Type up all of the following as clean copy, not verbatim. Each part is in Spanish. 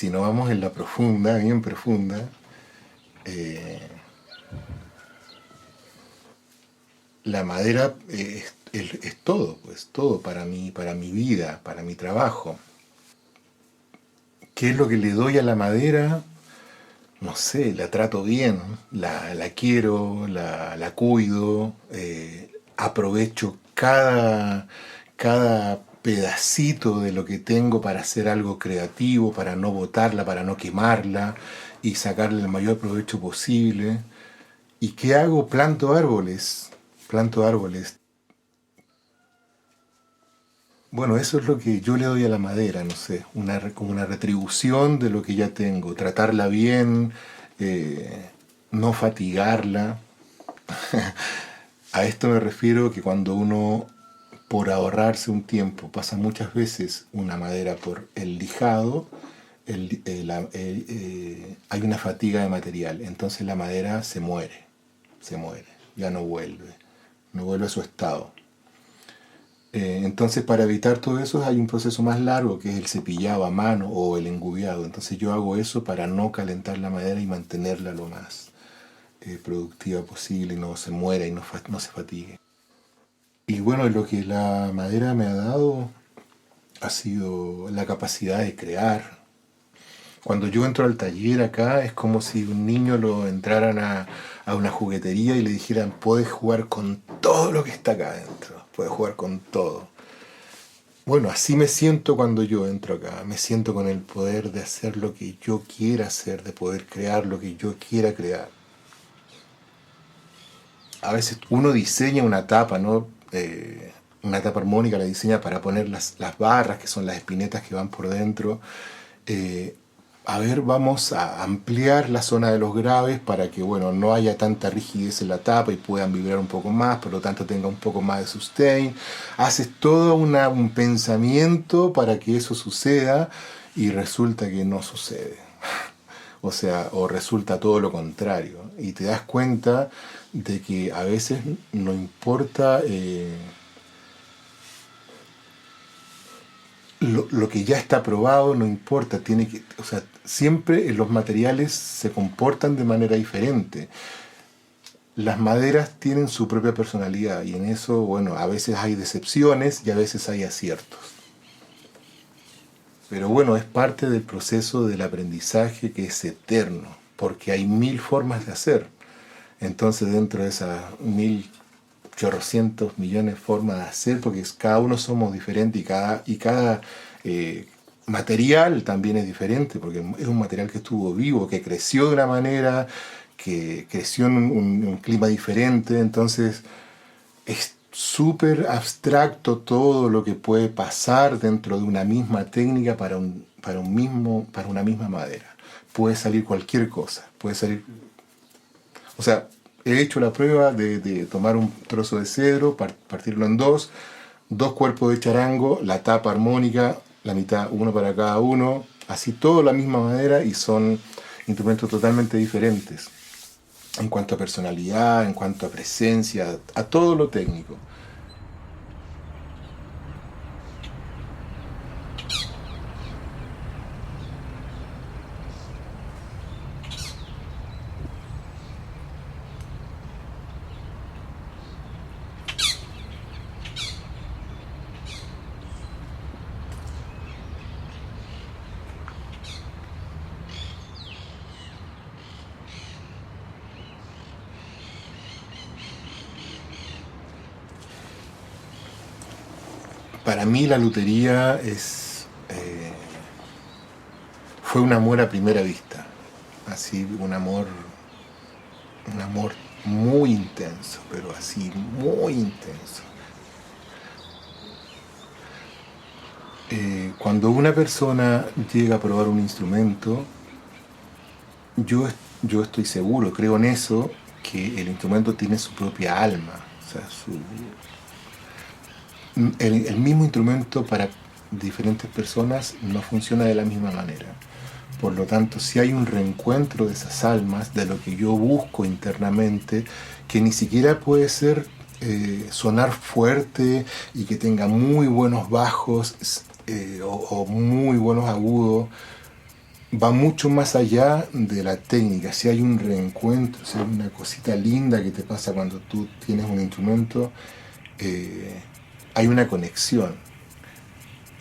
si nos vamos en la profunda, bien profunda, eh, la madera es todo, pues todo para mi vida, para mi trabajo. ¿Qué es lo que le doy a la madera? No sé, la trato bien, la quiero, la cuido, aprovecho cada pedacito de lo que tengo para hacer algo creativo, para no botarla, para no quemarla y sacarle el mayor provecho posible. ¿Y qué hago? Planto árboles, planto árboles. Bueno, eso es lo que yo le doy a la madera, no sé, como una retribución de lo que ya tengo, tratarla bien, eh, no fatigarla. A esto me refiero que cuando uno, por ahorrarse un tiempo, pasa muchas veces una madera por el lijado, hay una fatiga de material, entonces la madera se muere, ya no vuelve, no vuelve a su estado. Entonces, para evitar todo eso hay un proceso más largo que es el cepillado a mano o el engubiado. Entonces yo hago eso para no calentar la madera y mantenerla lo más productiva posible y no se muera y no se fatigue. Y bueno, lo que la madera me ha dado ha sido la capacidad de crear. Cuando yo entro al taller acá es como si un niño lo entraran a una juguetería y le dijeran, puedes jugar con todo lo que está acá adentro, puedes jugar con todo. Bueno, así me siento cuando yo entro acá. Me siento con el poder de hacer lo que yo quiera hacer, de poder crear lo que yo quiera crear. A veces uno diseña una tapa, ¿no? Una tapa armónica la diseña para poner las barras, que son las espinetas que van por dentro. Eh, a ver, vamos a ampliar la zona de los graves para que, bueno, no haya tanta rigidez en la tapa y puedan vibrar un poco más, por lo tanto tenga un poco más de sustain. Haces todo un pensamiento para que eso suceda y resulta que no sucede. O sea, o resulta todo lo contrario. Y te das cuenta de que a veces no importa lo que ya está probado, no importa, o sea, siempre los materiales se comportan de manera diferente. Las maderas tienen su propia personalidad y en eso, bueno, a veces hay decepciones y a veces hay aciertos. Pero bueno, es parte del proceso del aprendizaje que es eterno, porque hay mil formas de hacer. Entonces dentro de esas 1.800.000.000 formas de hacer, porque cada uno somos diferentes y cada material también es diferente, porque es un material que estuvo vivo, que creció de una manera, que creció en un clima diferente, entonces es súper abstracto todo lo que puede pasar dentro de una misma técnica para una misma madera. Puede salir cualquier cosa, puede salir. O sea, he hecho la prueba de tomar un trozo de cedro, partirlo en dos cuerpos de charango, la tapa armónica, la mitad, uno para cada uno, así todo la misma madera y son instrumentos totalmente diferentes en cuanto a personalidad, en cuanto a presencia, a todo lo técnico. Para mí la lutería fue un amor a primera vista, así un amor muy intenso, pero así muy intenso. Cuando una persona llega a probar un instrumento, yo, yo estoy seguro, creo en eso, que el instrumento tiene su propia alma. O sea, el mismo instrumento para diferentes personas no funciona de la misma manera. Por lo tanto, si hay un reencuentro de esas almas, de lo que yo busco internamente, que ni siquiera puede ser sonar fuerte y que tenga muy buenos bajos o muy buenos agudos, va mucho más allá de la técnica. Si hay un reencuentro, si hay una cosita linda que te pasa cuando tú tienes un instrumento, eh, hay una conexión.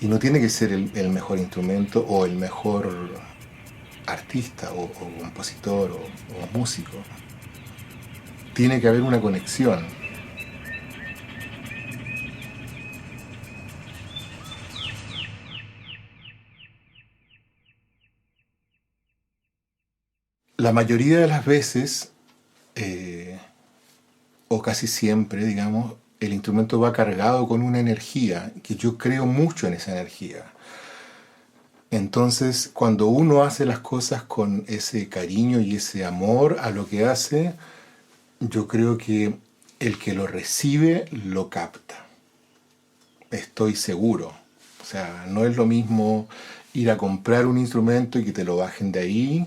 Y no tiene que ser el mejor instrumento o el mejor artista o compositor o músico. Tiene que haber una conexión. La mayoría de las veces, eh, o casi siempre, digamos, el instrumento va cargado con una energía, que yo creo mucho en esa energía. Entonces, cuando uno hace las cosas con ese cariño y ese amor a lo que hace, yo creo que el que lo recibe lo capta. Estoy seguro. O sea, no es lo mismo ir a comprar un instrumento y que te lo bajen de ahí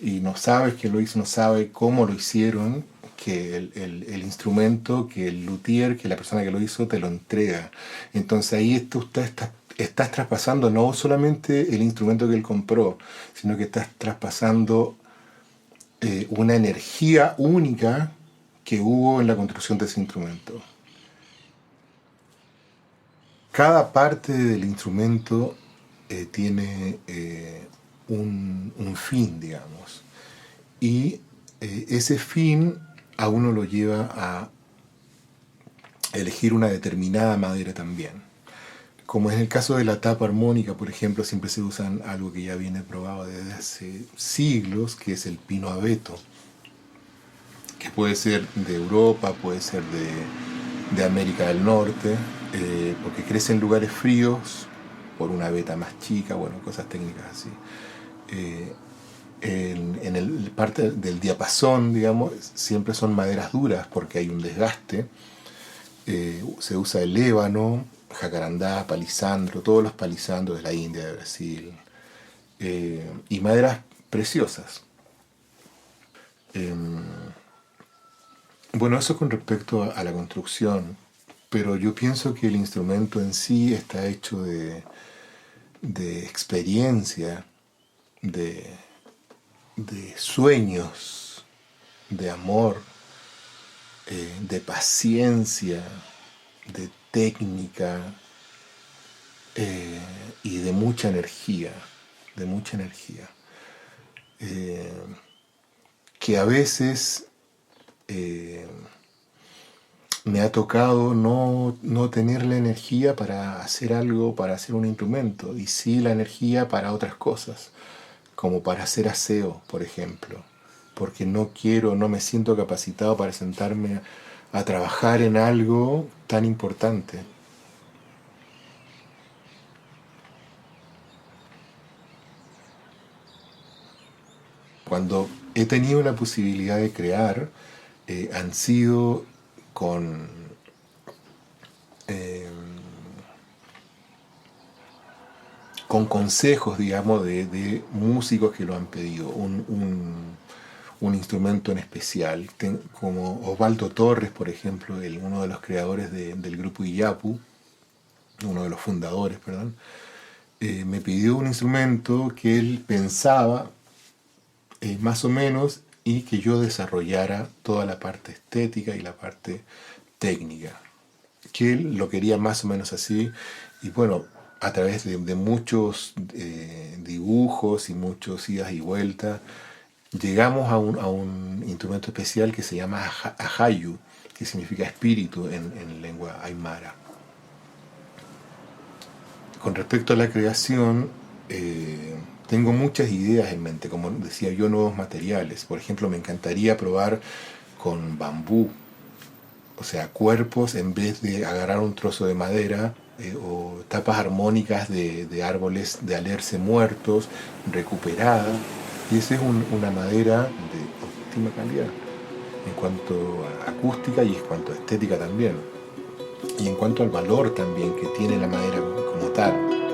y no sabes que lo hizo, no sabe cómo lo hicieron, que el instrumento, que el luthier, que la persona que lo hizo te lo entrega. Entonces ahí estás traspasando no solamente el instrumento que él compró, sino que estás traspasando una energía única que hubo en la construcción de ese instrumento. Cada parte del instrumento tiene un fin, digamos. Y ese fin a uno lo lleva a elegir una determinada madera también. Como en el caso de la tapa armónica, por ejemplo, siempre se usan algo que ya viene probado desde hace siglos, que es el pino abeto, que puede ser de Europa, puede ser de América del Norte, porque crece en lugares fríos, por una veta más chica, bueno, cosas técnicas así. Eh, en el parte del diapasón, digamos, siempre son maderas duras porque hay un desgaste. Se usa el ébano, jacarandá, palisandro, todos los palisandros de la India, de Brasil, y maderas preciosas. Eh, bueno, eso con respecto a la construcción, pero yo pienso que el instrumento en sí está hecho de experiencia, de, de sueños, de amor, de paciencia, de técnica y de mucha energía, de mucha energía. Eh, que a veces eh, me ha tocado no tener la energía para hacer algo, para hacer un instrumento, y sí la energía para otras cosas, como para hacer aseo, por ejemplo, porque no quiero, no me siento capacitado para sentarme a trabajar en algo tan importante. Cuando he tenido la posibilidad de crear, han sido con, eh, con consejos, digamos, de músicos que lo han pedido, un instrumento en especial, como Osvaldo Torres, por ejemplo, uno de los creadores del grupo Iyapu, uno de los fundadores, perdón, me pidió un instrumento que él pensaba más o menos y que yo desarrollara toda la parte estética y la parte técnica, que él lo quería más o menos así, y bueno, a través de muchos dibujos y muchos idas y vueltas, llegamos a un instrumento especial que se llama ajayu, que significa espíritu en lengua aymara. Con respecto a la creación, tengo muchas ideas en mente, como decía yo, nuevos materiales. Por ejemplo, me encantaría probar con bambú, o sea, cuerpos en vez de agarrar un trozo de madera o tapas armónicas de árboles de alerce muertos, recuperada. Y esa es una madera de óptima calidad en cuanto a acústica y en cuanto a estética también. Y en cuanto al valor también que tiene la madera como tal.